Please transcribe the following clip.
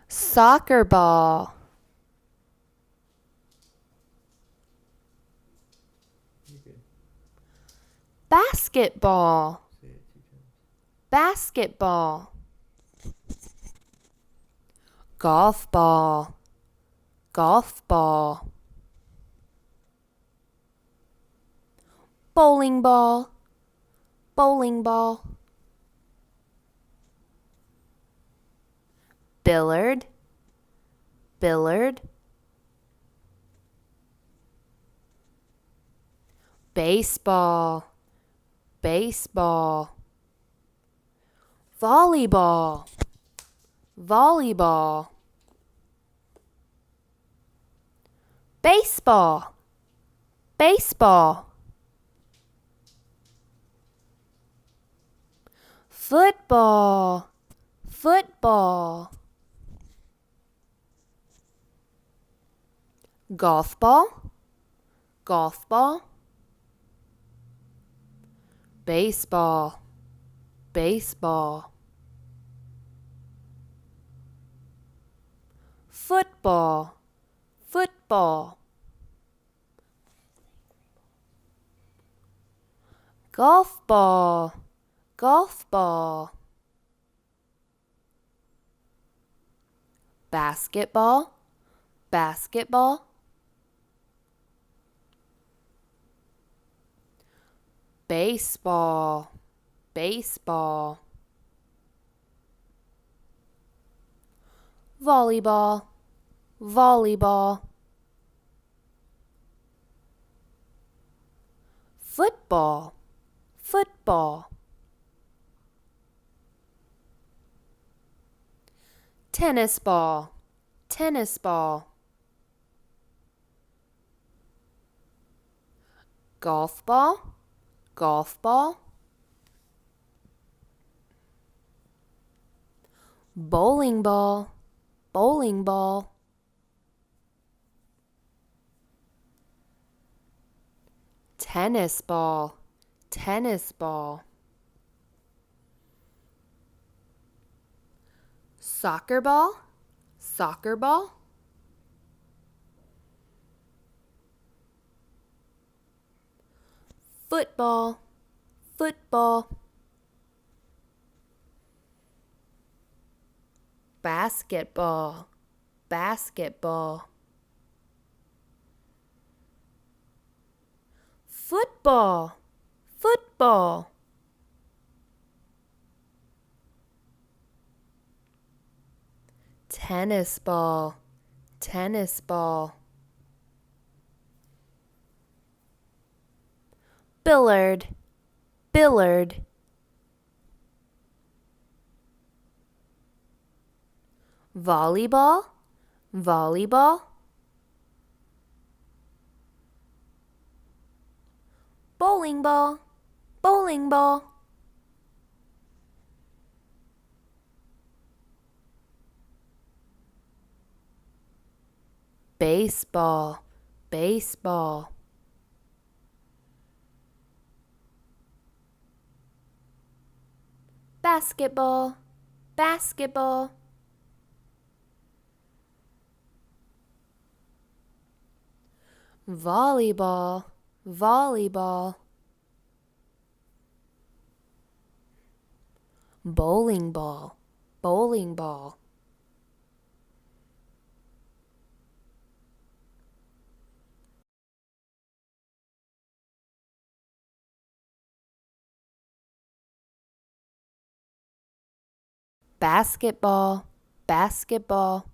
Soccer ball. Basketball. Basketball. Golf ball. Golf ball. Bowling ball. Bowling ball. Billard. Billard. Baseball. Baseball. Volleyball. Volleyball. Baseball. Baseball. Football. Football. Golf ball. Golf ball. Baseball. Baseball. Football. Football. Golf ball. Golf ball. Basketball. Basketball. Baseball. Baseball. Volleyball. Volleyball. Football. Football. Tennis ball. Tennis ball. Golf ball. Golf ball. Bowling ball. Bowling ball. Tennis ball. Tennis ball. Soccer ball. Soccer ball. Football. Football. Basketball. Basketball. Football. Football. Tennis ball. Tennis ball. Billard. Billard. Volleyball. Volleyball. Bowling ball. Bowling ball. Baseball. Baseball. Basketball. Basketball. Volleyball. Volleyball. Bowling ball. Bowling ball. Basketball. Basketball.